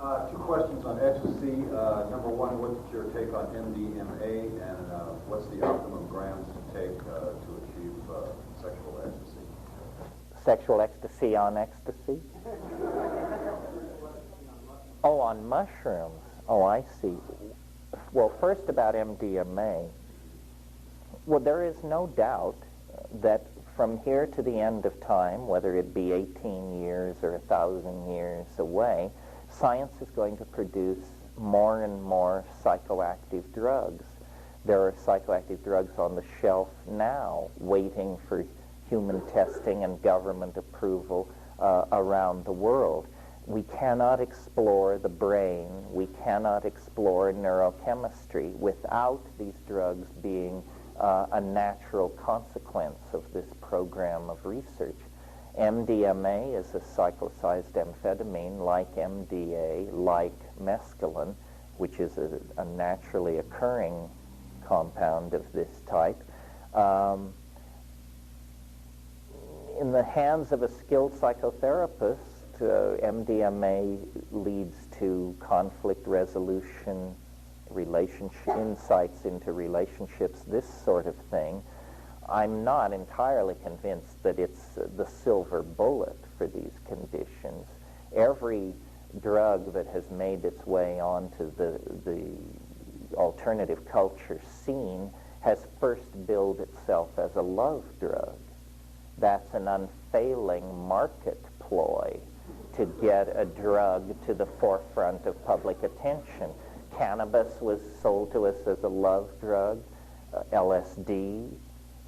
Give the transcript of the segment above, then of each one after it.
Two questions on ecstasy. Number one, what's your take on MDMA, and what's the optimum grams to take to achieve sexual ecstasy? Sexual ecstasy on ecstasy? Oh, on mushrooms. Oh, I see. Well, first about MDMA. Well, there is no doubt that from here to the end of time, whether it be 18 years or 1,000 years away, science is going to produce more and more psychoactive drugs. There are psychoactive drugs on the shelf now waiting for human testing and government approval around the world. We cannot explore the brain, we cannot explore neurochemistry without these drugs being a natural consequence of this program of research. MDMA is a cyclicized amphetamine like MDA, like mescaline, which is a naturally occurring compound of this type. In the hands of a skilled psychotherapist, MDMA leads to conflict resolution, insights into relationships, this sort of thing. I'm not entirely convinced that it's the silver bullet for these conditions. Every drug that has made its way onto the alternative culture scene has first billed itself as a love drug. That's an unfailing market ploy to get a drug to the forefront of public attention. Cannabis was sold to us as a love drug, LSD,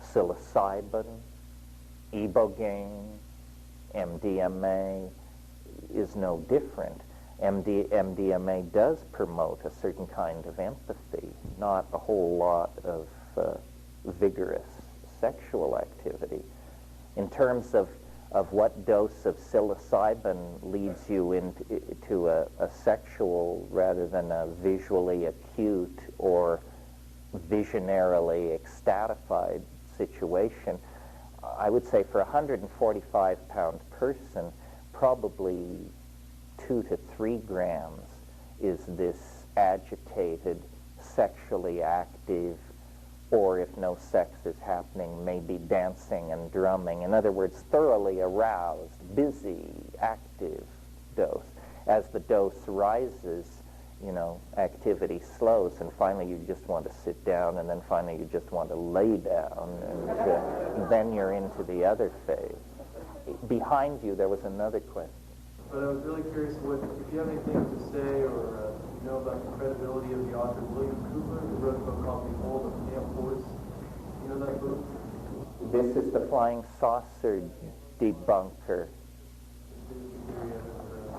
psilocybin, ibogaine, MDMA is no different. MDMA does promote a certain kind of empathy, not a whole lot of vigorous sexual activity. In terms of what dose of psilocybin leads you into a sexual rather than a visually acute or visionarily ecstatified situation, I would say for a 145-pound person, probably 2 to 3 grams is this agitated, sexually active, or if no sex is happening, maybe dancing and drumming. In other words, thoroughly aroused, busy, active dose. As the dose rises, activity slows, and finally you just want to sit down, and then finally you just want to lay down, and then you're into the other phase. Behind you, there was another question. But I was really curious if you have anything to say or about the credibility of the author William Cooper, who wrote a book called Behold a Pale Horse. You know that book? This is the flying saucer debunker.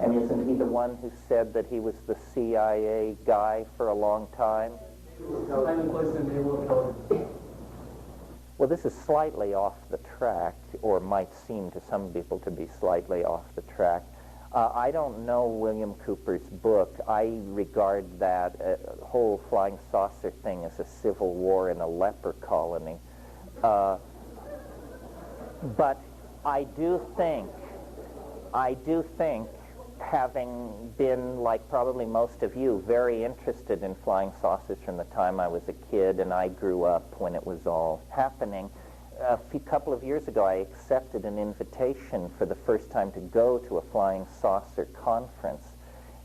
And isn't he the one who said that he was the CIA guy for a long time? Well, this is slightly off the track, or might seem to some people to be slightly off the track. I don't know William Cooper's book. I regard that whole flying saucer thing as a civil war in a leper colony. But I do think, having been, like probably most of you, very interested in flying saucers from the time I was a kid, and I grew up when it was all happening. A couple of years ago, I accepted an invitation for the first time to go to a flying saucer conference.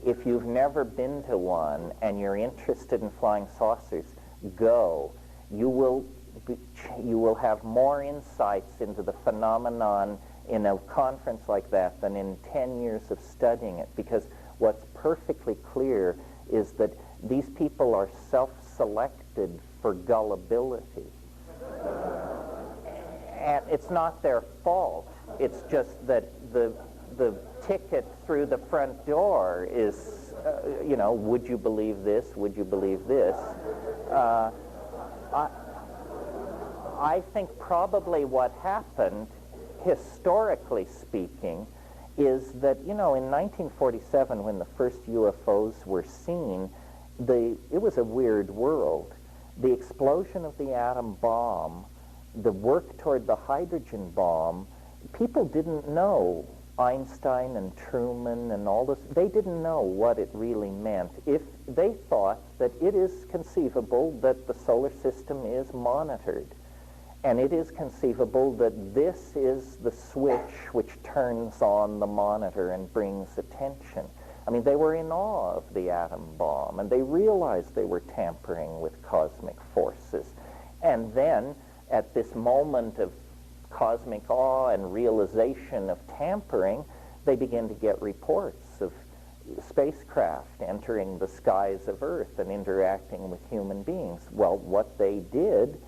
If you've never been to one and you're interested in flying saucers, go. You will have more insights into the phenomenon in a conference like that than in 10 years of studying it, because what's perfectly clear is that these people are self-selected for gullibility. And it's not their fault. It's just that the ticket through the front door is, would you believe this? Would you believe this? I think probably what happened, historically speaking, is that, in 1947, when the first UFOs were seen, it was a weird world. The explosion of the atom bomb, the work toward the hydrogen bomb, people didn't know Einstein and Truman and all this, they didn't know what it really meant. If they thought that it is conceivable that the solar system is monitored, and it is conceivable that this is the switch which turns on the monitor and brings attention. I mean, they were in awe of the atom bomb, and they realized they were tampering with cosmic forces. And then, at this moment of cosmic awe and realization of tampering, they began to get reports of spacecraft entering the skies of Earth and interacting with human beings. Well, what they did,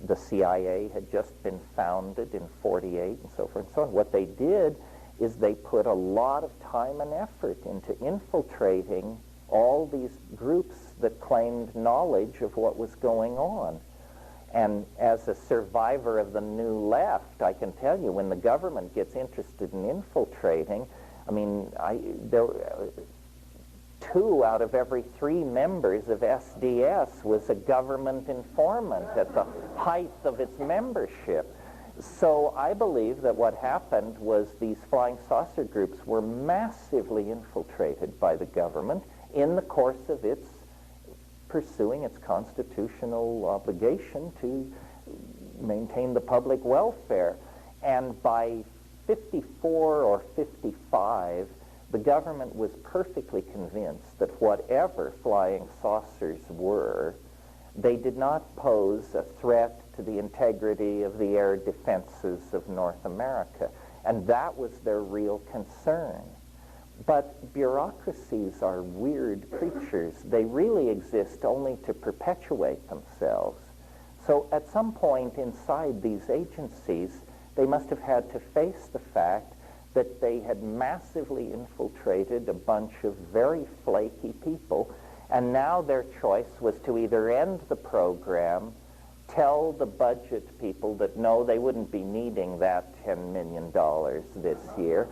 the CIA had just been founded in '48 and so forth and so on. What they did is they put a lot of time and effort into infiltrating all these groups that claimed knowledge of what was going on. And as a survivor of the New Left, I can tell you, when the government gets interested in infiltrating, I mean, two out of every 3 members of SDS was a government informant at the height of its membership. So I believe that what happened was these flying saucer groups were massively infiltrated by the government in the course of its pursuing its constitutional obligation to maintain the public welfare. And by 54 or 55, the government was perfectly convinced that whatever flying saucers were, they did not pose a threat to the integrity of the air defenses of North America. And that was their real concern. But bureaucracies are weird creatures. They really exist only to perpetuate themselves. So at some point inside these agencies, they must have had to face the fact that they had massively infiltrated a bunch of very flaky people, and now their choice was to either end the program, tell the budget people that no, they wouldn't be needing that $10 million this year,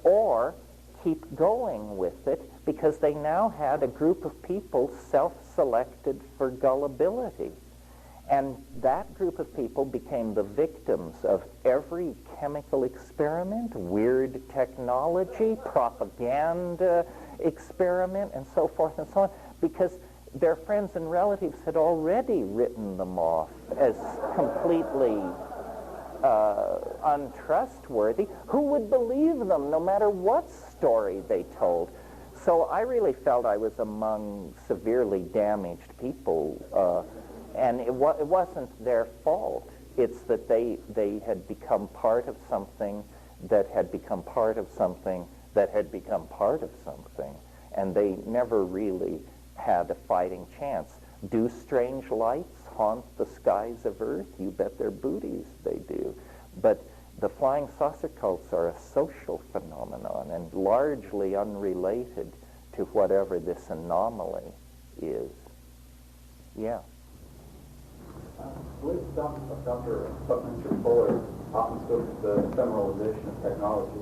or keep going with it because they now had a group of people self-selected for gullibility. And that group of people became the victims of every chemical experiment, weird technology, propaganda experiment, and so forth and so on, because their friends and relatives had already written them off as completely untrustworthy. Who would believe them no matter what story they told? So I really felt I was among severely damaged people, and it wasn't their fault. It's that they had become part of something that had become part of something that had become part of something, and they never really had a fighting chance. Do strange lights haunt the skies of Earth? You bet their booties they do. But the flying saucer cults are a social phenomenon and largely unrelated to whatever this anomaly is. Yeah. With Dr. Buckminster Fuller often spoke of the ephemeralization of technology.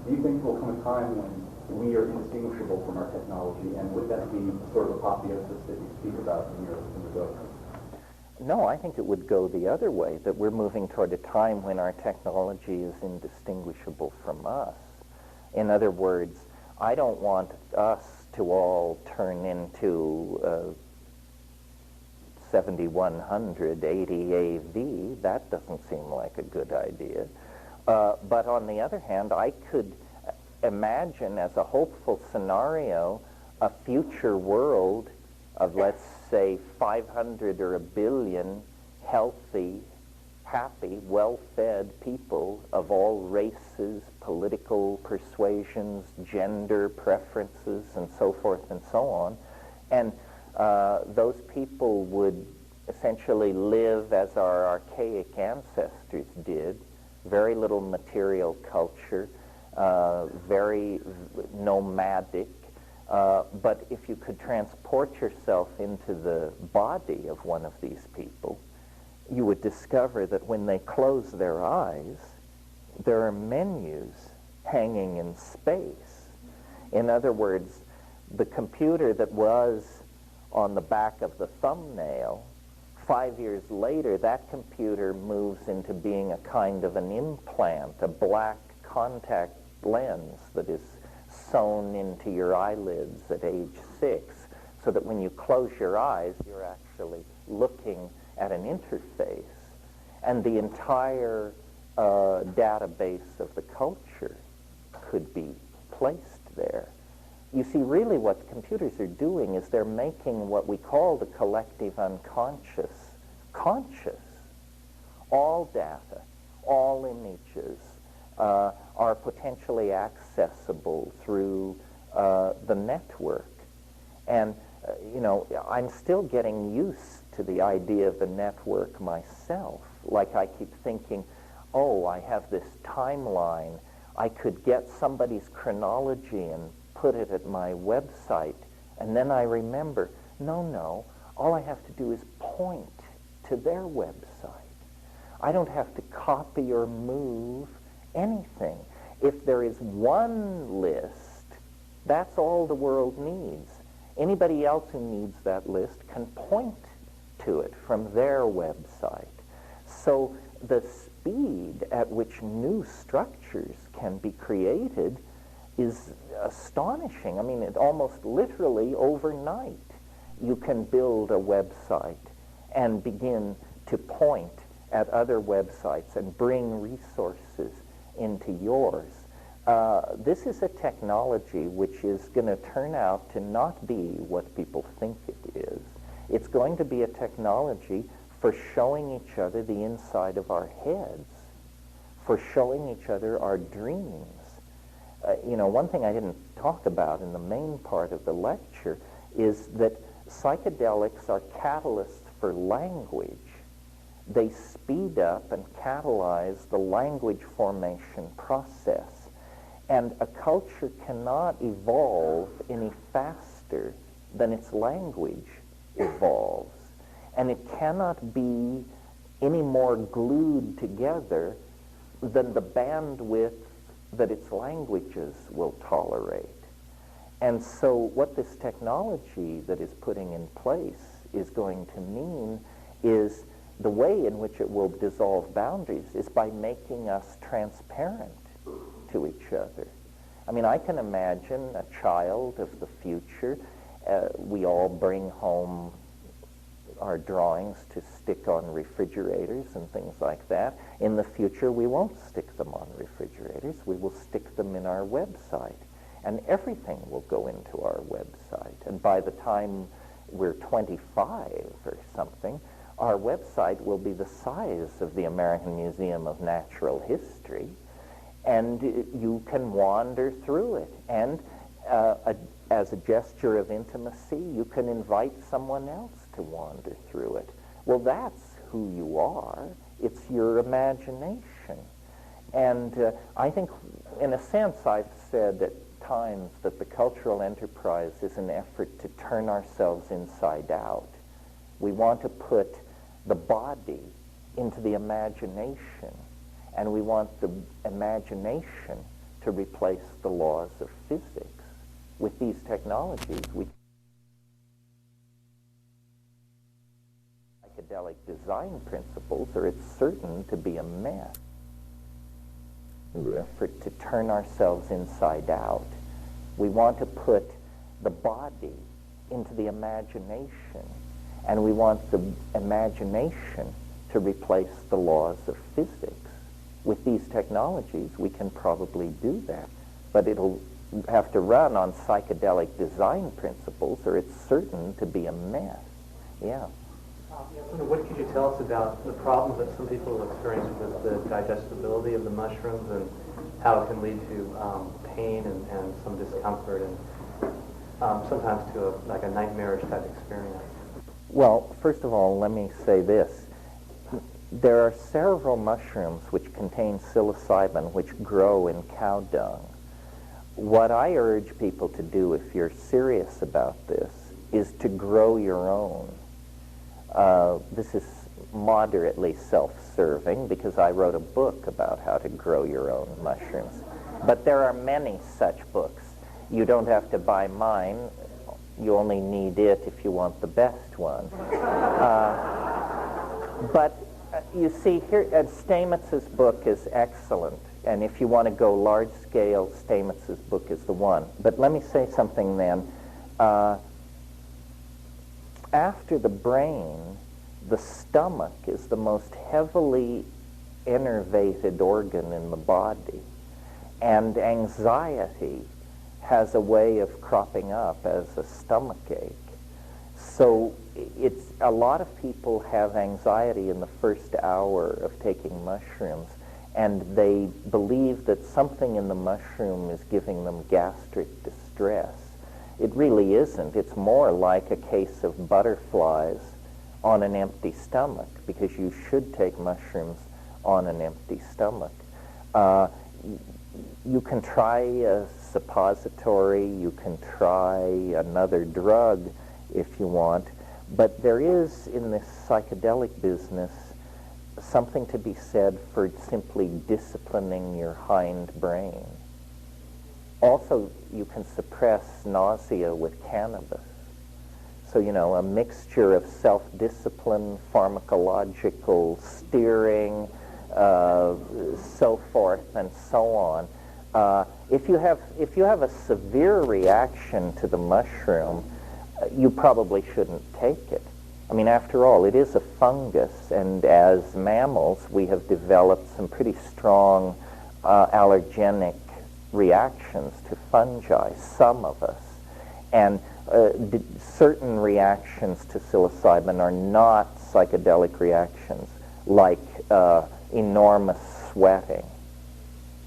Do you think there will come a time when we are indistinguishable from our technology, and would that be sort of apotheosis that you speak about in the book? No, I think it would go the other way, that we're moving toward a time when our technology is indistinguishable from us. In other words, I don't want us to all turn into 7100 80 AV. That doesn't seem like a good idea. But on the other hand, I could imagine as a hopeful scenario a future world of, let's say, 500 or 1 billion healthy, happy, well-fed people of all races, political persuasions, gender preferences, and so forth and so on. And those people would essentially live as our archaic ancestors did, very little material culture, very nomadic. But if you could transport yourself into the body of one of these people, you would discover that when they close their eyes, there are menus hanging in space. In other words, the computer that was on the back of the thumbnail, 5 years later, that computer moves into being a kind of an implant, a black contact lens that is sewn into your eyelids at age 6, so that when you close your eyes, you're actually looking at an interface, and the entire database of the culture could be placed there. You see, really what computers are doing is they're making what we call the collective unconscious conscious. All data, all images are potentially accessible through the network. And, you know, I'm still getting used to the idea of the network myself. Like, I keep thinking, oh, I have this timeline. I could get somebody's chronology and put it at my website. And then I remember, no, all I have to do is point to their website. I don't have to copy or move anything. If there is one list, that's all the world needs. Anybody else who needs that list can point to it from their website. So the speed at which new structures can be created is astonishing. I mean, it almost literally overnight you can build a website and begin to point at other websites and bring resources into yours. This is a technology which is going to turn out to not be what people think it is. It's going to be a technology for showing each other the inside of our heads, for showing each other our dreams. You know, one thing I didn't talk about in the main part of the lecture is that psychedelics are catalysts for language. They speed up and catalyze the language formation process. And a culture cannot evolve any faster than its language evolves. And it cannot be any more glued together than the bandwidth that its languages will tolerate. And so what this technology that is putting in place is going to mean is the way in which it will dissolve boundaries is by making us transparent to each other. I mean, I can imagine a child of the future. We all bring home our drawings to stick on refrigerators and things like that. In the future, we won't stick them on refrigerators. We will stick them in our website. And everything will go into our website. And by the time we're 25 or something, our website will be the size of the American Museum of Natural History, and you can wander through it. And as a gesture of intimacy, you can invite someone else to wander through it. Well, that's who you are. It's your imagination. And I think, in a sense, I've said at times that the cultural enterprise is an effort to turn ourselves inside out. We want to put the body into the imagination, and we want the imagination to replace the laws of physics. With these technologies, we psychedelic design principles, or it's certain to be a mess. Effort to turn ourselves inside out. We want to put the body into the imagination, and we want the imagination to replace the laws of physics. With these technologies, we can probably do that, but it'll have to run on psychedelic design principles, or it's certain to be a mess. Yeah. What could you tell us about the problems that some people have experienced with the digestibility of the mushrooms, and how it can lead to pain and some discomfort, and sometimes to a nightmarish type experience? Well, first of all, let me say this. There are several mushrooms which contain psilocybin which grow in cow dung. What I urge people to do, if you're serious about this, is to grow your own. This is moderately self-serving because I wrote a book about how to grow your own mushrooms. But there are many such books. You don't have to buy mine. You only need it if you want the best one. But you see, here, Stamitz's book is excellent And if you want to go large scale, Stamets's book is the one. But let me say something then. After the brain, the stomach is the most heavily innervated organ in the body. And anxiety has a way of cropping up as a stomach ache. So a lot of people have anxiety in the first hour of taking mushrooms, and they believe that something in the mushroom is giving them gastric distress. It really isn't. It's more like a case of butterflies on an empty stomach, because you should take mushrooms on an empty stomach. You can try a suppository, you can try another drug if you want, but there is in this psychedelic business something to be said for simply disciplining your hind brain. Also, you can suppress nausea with cannabis. So, a mixture of self-discipline, pharmacological steering, so forth and so on. If you have a severe reaction to the mushroom, you probably shouldn't take it. I mean, after all, it is a fungus, and as mammals, we have developed some pretty strong allergenic reactions to fungi, some of us. And certain reactions to psilocybin are not psychedelic reactions, like enormous sweating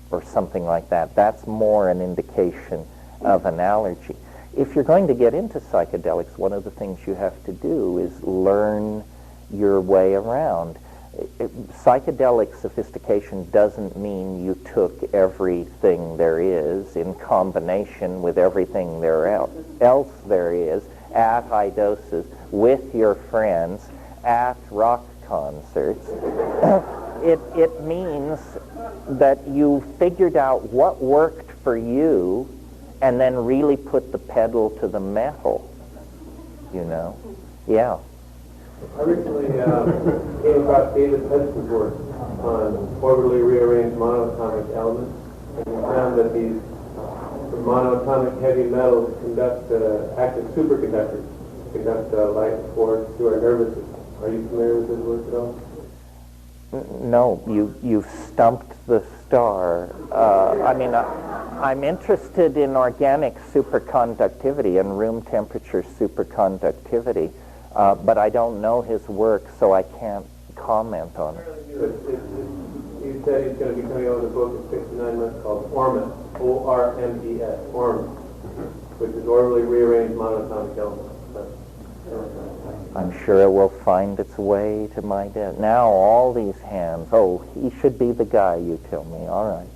or something like that. That's more an indication of an allergy. If you're going to get into psychedelics, one of the things you have to do is learn your way around. Psychedelic sophistication doesn't mean you took everything there is in combination with everything else there is at high doses with your friends at rock concerts. It means that you figured out what worked for you and then really put the pedal to the metal, Yeah. I recently came across David Hudson's work on orbitally rearranged monatomic elements, and he found that these monatomic heavy metals act as superconductors, conduct light force to our nervous system. Are you familiar with his work at all? No, you've stumped the star. I'm interested in organic superconductivity and room temperature superconductivity, but I don't know his work, so I can't comment on it. He said he's going to be coming out with a book in 69 months called ORMES, O-R-M-E-S, ORMES, which is orbitally rearranged monatomic elements. I'm sure it will find its way to my desk. Now all these hands. Oh, he should be the guy, you tell me. All right.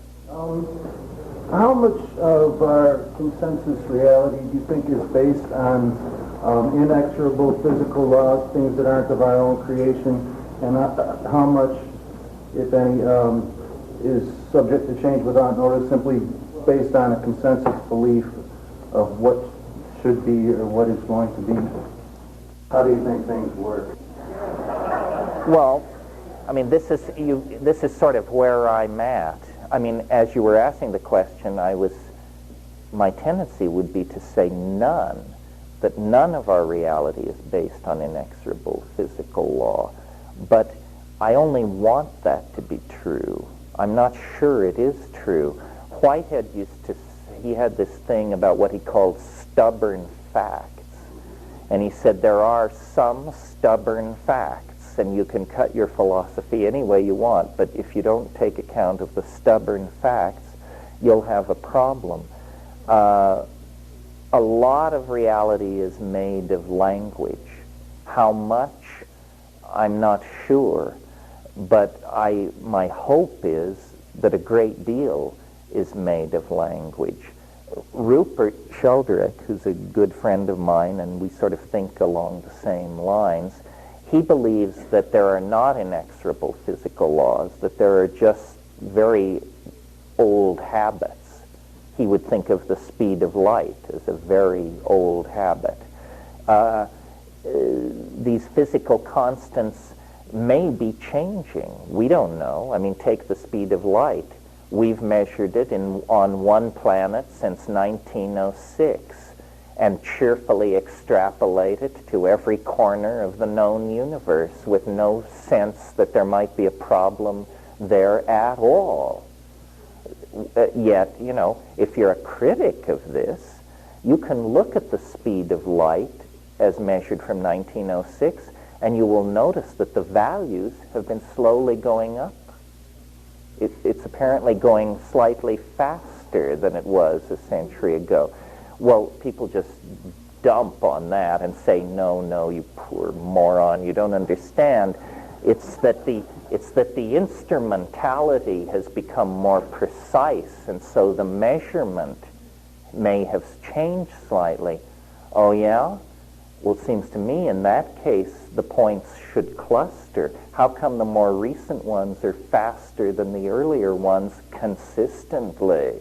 How much of our consensus reality do you think is based on inexorable physical laws, things that aren't of our own creation, and how much, if any, is subject to change without notice, simply based on a consensus belief of what should be or what is going to be? How do you think things work? Well, this is sort of where I'm at. As you were asking the question, my tendency would be to say none, that none of our reality is based on inexorable physical law. But I only want that to be true. I'm not sure it is true. Whitehead he had this thing about what he called stubborn facts. And he said there are some stubborn facts, and you can cut your philosophy any way you want, but if you don't take account of the stubborn facts, you'll have a problem. A lot of reality is made of language. How much, I'm not sure, but my hope is that a great deal is made of language. Rupert Sheldrake, who's a good friend of mine, and we sort of think along the same lines, he believes that there are not inexorable physical laws, that there are just very old habits. He would think of the speed of light as a very old habit. These physical constants may be changing. We don't know. Take the speed of light. We've measured it on one planet since 1906 and cheerfully extrapolate it to every corner of the known universe with no sense that there might be a problem there at all. Yet, you know, if you're a critic of this, you can look at the speed of light as measured from 1906, and you will notice that the values have been slowly going up. It's apparently going slightly faster than it was a century ago. Well, people just dump on that and say, no, you poor moron, you don't understand. It's that the instrumentality has become more precise, and so the measurement may have changed slightly. Oh, yeah? Well, it seems to me in that case the points should cluster. How come the more recent ones are faster than the earlier ones consistently?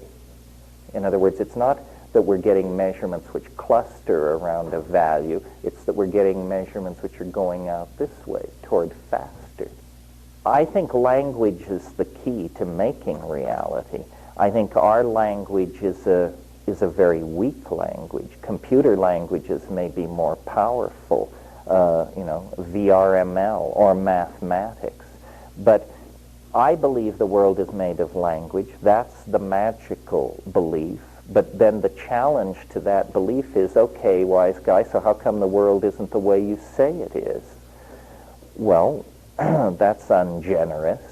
In other words, it's not that we're getting measurements which cluster around a value, it's that we're getting measurements which are going out this way, toward faster. I think language is the key to making reality. I think our language is a very weak language. Computer languages may be more powerful, VRML or mathematics. But I believe the world is made of language. That's the magical belief. But then the challenge to that belief is, okay, wise guy, so how come the world isn't the way you say it is? Well, that's ungenerous.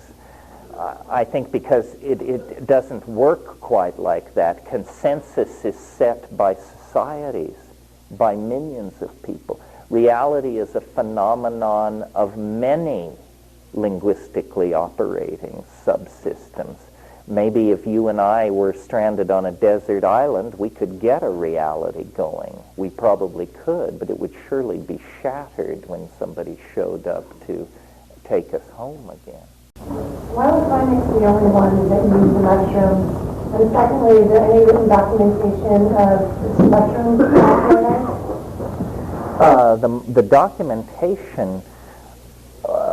I think because it doesn't work quite like that. Consensus is set by societies, by millions of people. Reality is a phenomenon of many linguistically operating subsystems. Maybe if you and I were stranded on a desert island, we could get a reality going. We probably could, but it would surely be shattered when somebody showed up to take us home again. Why was Primex the only one that used the mushrooms? And secondly, is there any written documentation of mushrooms out there? The documentation,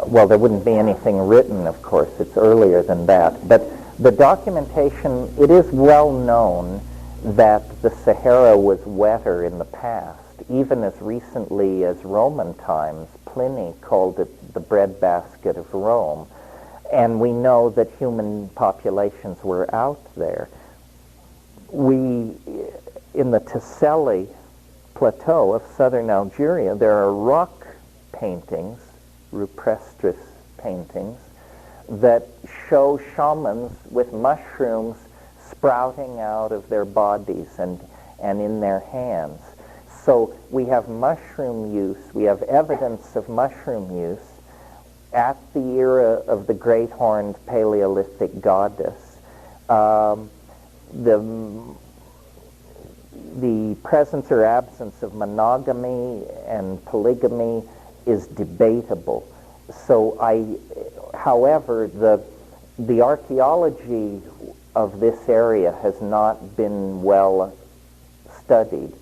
well, there wouldn't be anything written, of course. It's earlier than that. But the documentation, it is well known that the Sahara was wetter in the past. Even as recently as Roman times, Pliny called it the breadbasket of Rome. And we know that human populations were out there. In the Tassili plateau of southern Algeria, there are rock paintings, rupestris paintings, that show shamans with mushrooms sprouting out of their bodies and in their hands. So we have mushroom use, we have evidence of mushroom use at the era of the great horned Paleolithic goddess. The presence or absence of monogamy and polygamy is debatable. So however, the archaeology of this area has not been well studied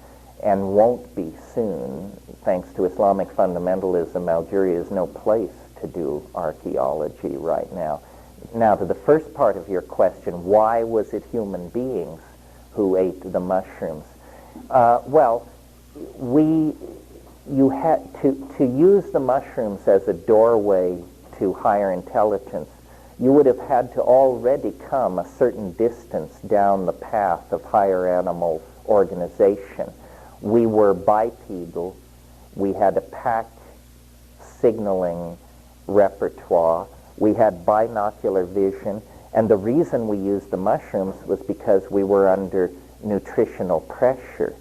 and won't be soon. Thanks to Islamic fundamentalism, Algeria is no place to do archaeology right now. Now, to the first part of your question, why was it human beings who ate the mushrooms? You had to use the mushrooms as a doorway to higher intelligence. You would have had to already come a certain distance down the path of higher animal organization. We were bipedal. We had a pack signaling repertoire. We had binocular vision. And the reason we used the mushrooms was because we were under nutritional pressure.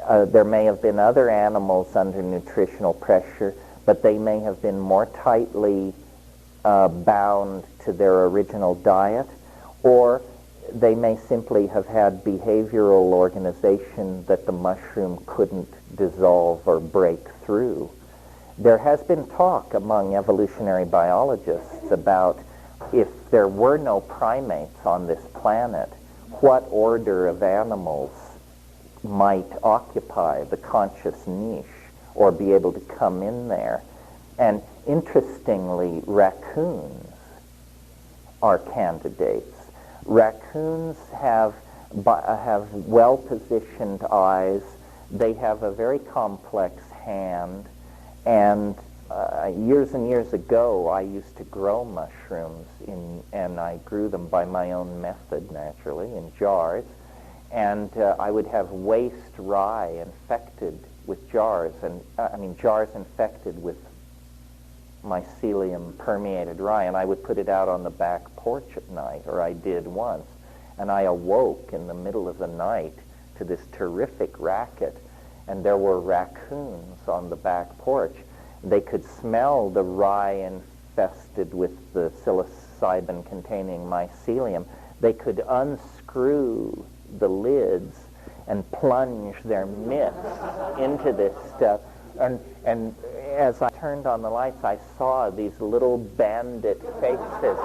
There may have been other animals under nutritional pressure, but they may have been more tightly bound to their original diet, or they may simply have had behavioral organization that the mushroom couldn't dissolve or break through. There has been talk among evolutionary biologists about if there were no primates on this planet, what order of animals might occupy the conscious niche or be able to come in there. And interestingly, raccoons are candidates. Raccoons have well-positioned eyes. They have a very complex hand, and years and years ago, I used to grow mushrooms, and I grew them by my own method, naturally, in jars. And I would have waste rye infected with jars, jars infected with mycelium-permeated rye, and I would put it out on the back porch at night, or I did once, and I awoke in the middle of the night to this terrific racket, and there were raccoons on the back porch. They could smell the rye infested with the psilocybin-containing mycelium. They could unscrew the lids and plunge their mitts into this stuff. And as I turned on the lights, I saw these little bandit faces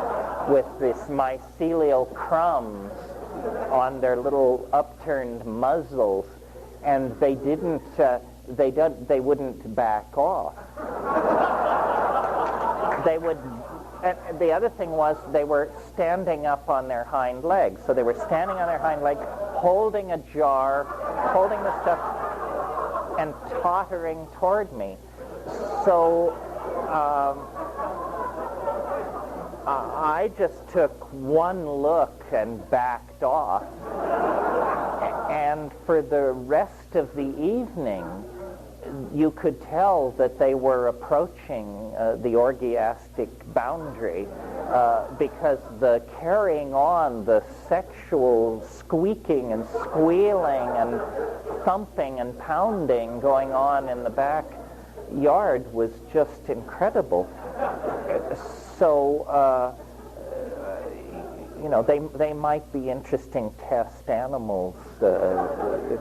with this mycelial crumbs on their little upturned muzzles, and they wouldn't back off. They would. And the other thing was they were standing up on their hind legs. So they were standing on their hind legs, holding a jar, holding the stuff, and tottering toward me. So I just took one look and backed off. And for the rest of the evening, you could tell that they were approaching the orgiastic boundary because the carrying on, the sexual squeaking and squealing and thumping and pounding going on in the backyard was just incredible. So, they might be interesting test animals to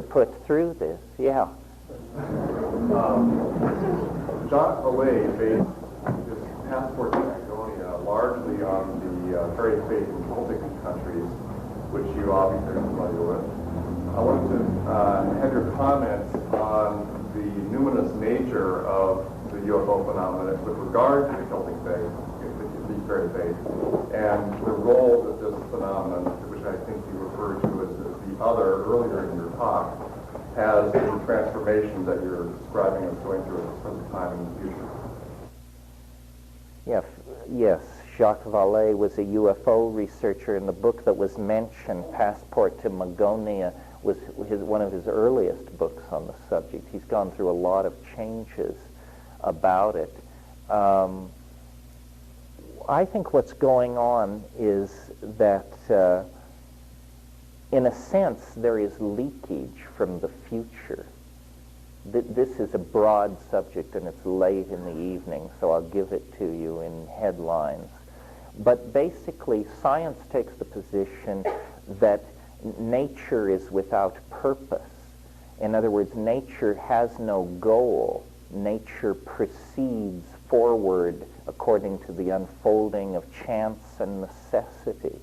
put through this. Yeah. Jacques Vallée based his passport to Macedonia largely on the very faith in Celtic countries, which you obviously are familiar with. I wanted to have your comments on the numinous nature of the UFO phenomenon with regard to the Celtic faith, the very faith, and the role that this phenomenon, which I think you referred to as the other earlier in your talk, has the transformation that you're describing as going through at this present time in the future. Yes, Jacques Vallée was a UFO researcher, and the book that was mentioned, Passport to Magonia, was one of his earliest books on the subject. He's gone through a lot of changes about it. I think what's going on is that in a sense, there is leakage from the future. This is a broad subject, and it's late in the evening, so I'll give it to you in headlines. But basically, science takes the position that nature is without purpose. In other words, nature has no goal. Nature proceeds forward according to the unfolding of chance and necessity.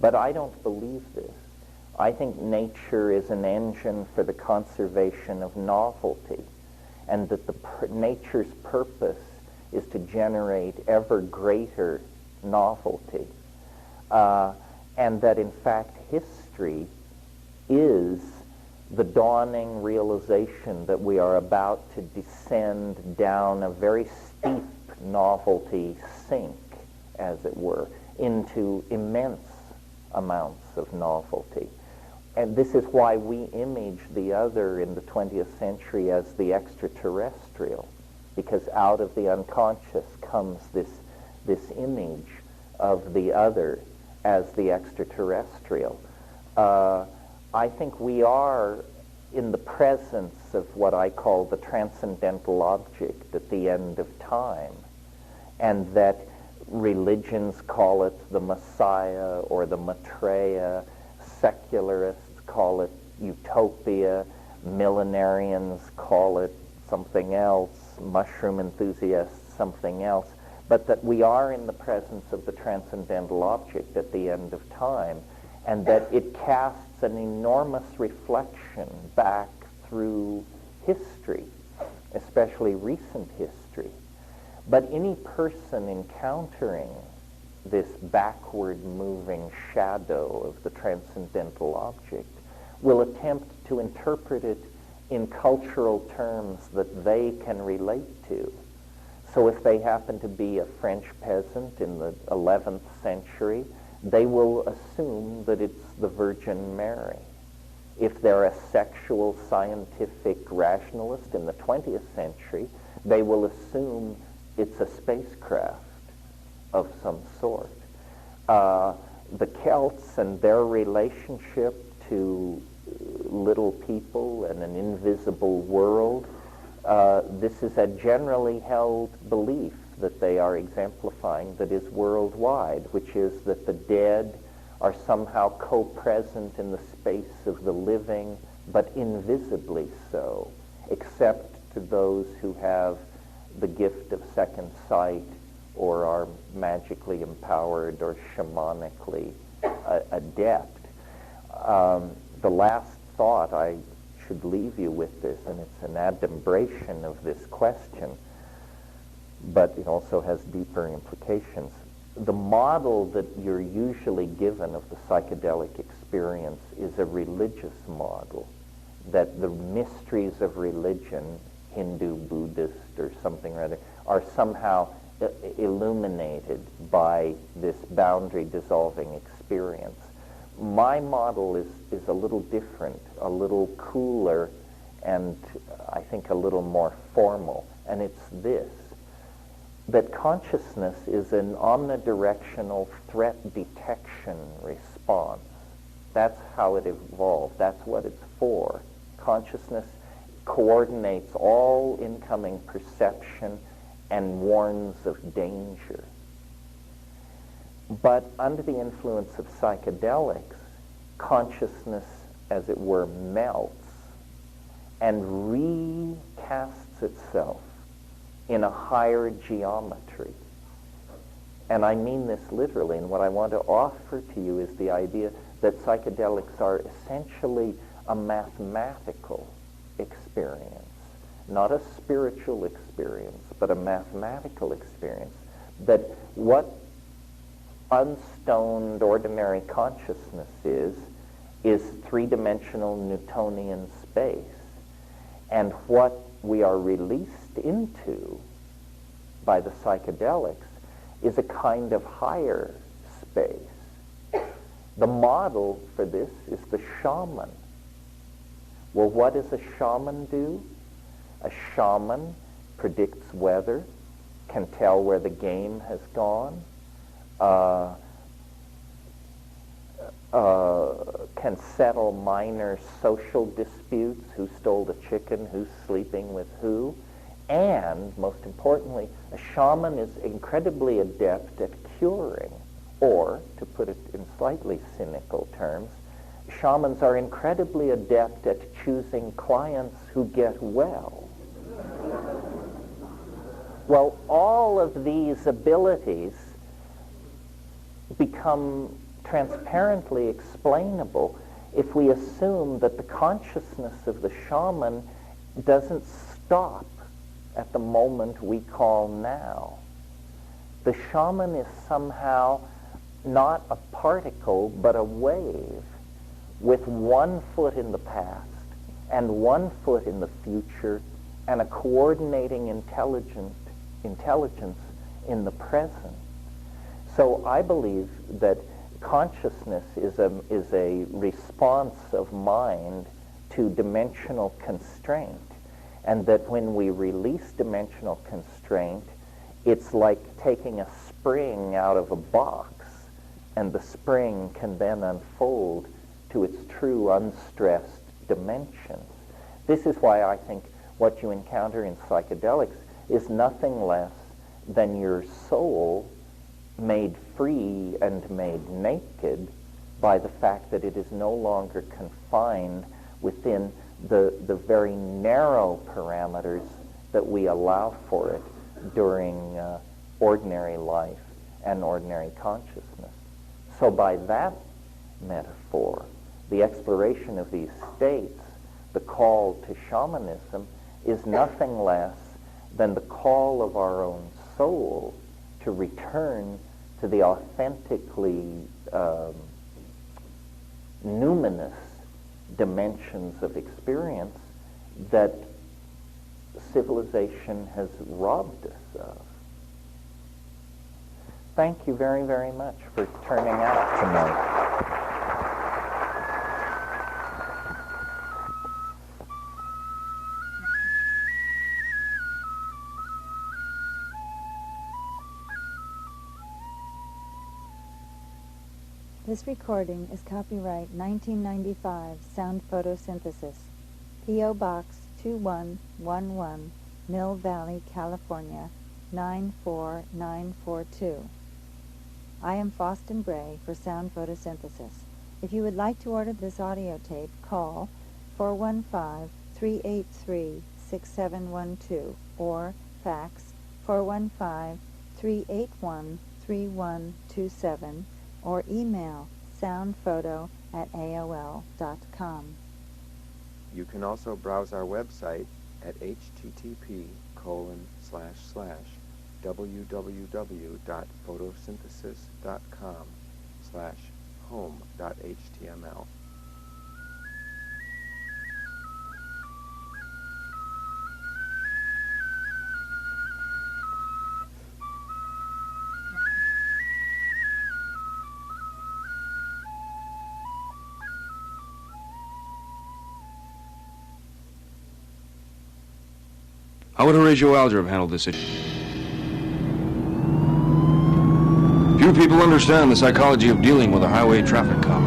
But I don't believe this. I think nature is an engine for the conservation of novelty, and that nature's purpose is to generate ever greater novelty, and that in fact history is the dawning realization that we are about to descend down a very steep novelty sink, as it were, into immense amounts of novelty. And this is why we image the other in the 20th century as the extraterrestrial, because out of the unconscious comes this image of the other as the extraterrestrial. I think we are in the presence of what I call the transcendental object at the end of time, and that religions call it the Messiah or the Maitreya, secularists call it utopia, millenarians call it something else, mushroom enthusiasts something else, but that we are in the presence of the transcendental object at the end of time, and that it casts an enormous reflection back through history, especially recent history. But any person encountering this backward-moving shadow of the transcendental object, will attempt to interpret it in cultural terms that they can relate to. So if they happen to be a French peasant in the 11th century, they will assume that it's the Virgin Mary. If they're a sexual scientific rationalist in the 20th century, they will assume it's a spacecraft of some sort. The Celts and their relationship to little people and an invisible world, this is a generally held belief that they are exemplifying that is worldwide, which is that the dead are somehow co-present in the space of the living, but invisibly so, except to those who have the gift of second sight or are magically empowered or shamanically adept. The last thought I should leave you with this, and it's an adumbration of this question, but it also has deeper implications. The model that you're usually given of the psychedelic experience is a religious model, that the mysteries of religion, Hindu, Buddhist, or something or other, are somehow illuminated by this boundary-dissolving experience. My model is a little different, a little cooler, and I think a little more formal, and it's this: that consciousness is an omnidirectional threat detection response. That's how it evolved. That's what it's for. Consciousness coordinates all incoming perception and warns of danger. But under the influence of psychedelics, consciousness, as it were, melts and recasts itself in a higher geometry. And I mean this literally, and what I want to offer to you is the idea that psychedelics are essentially a mathematical experience, not a spiritual experience, but a mathematical experience, that what unstoned ordinary consciousness is three-dimensional Newtonian space. And what we are released into by the psychedelics is a kind of higher space. The model for this is the shaman. Well, what does a shaman do? A shaman predicts weather, can tell where the game has gone, can settle minor social disputes, who stole the chicken, who's sleeping with who, and, most importantly, a shaman is incredibly adept at curing, or, to put it in slightly cynical terms, shamans are incredibly adept at choosing clients who get well. Well, all of these abilities become transparently explainable if we assume that the consciousness of the shaman doesn't stop at the moment we call now. The shaman is somehow not a particle, but a wave with one foot in the past and one foot in the future and a coordinating intelligence in the present. So I believe that consciousness is a response of mind to dimensional constraint, and that when we release dimensional constraint, it's like taking a spring out of a box, and the spring can then unfold to its true unstressed dimensions. This is why I think what you encounter in psychedelics is nothing less than your soul made free and made naked by the fact that it is no longer confined within the very narrow parameters that we allow for it during ordinary life and ordinary consciousness. So by that metaphor, the exploration of these states, the call to shamanism, is nothing less than the call of our own soul to return to the authentically numinous dimensions of experience that civilization has robbed us of. Thank you very, very much for turning out tonight. This recording is copyright 1995 Sound Photosynthesis, P.O. Box 2111, Mill Valley, California, 94942. I am Faustin Bray for Sound Photosynthesis. If you would like to order this audio tape, call 415-383-6712 or fax 415-381-3127 or email soundphoto@aol.com. You can also browse our website at http://www.photosynthesis.com/home.html. How would Horatio Alger have handled this issue? Few people understand the psychology of dealing with a highway traffic cop.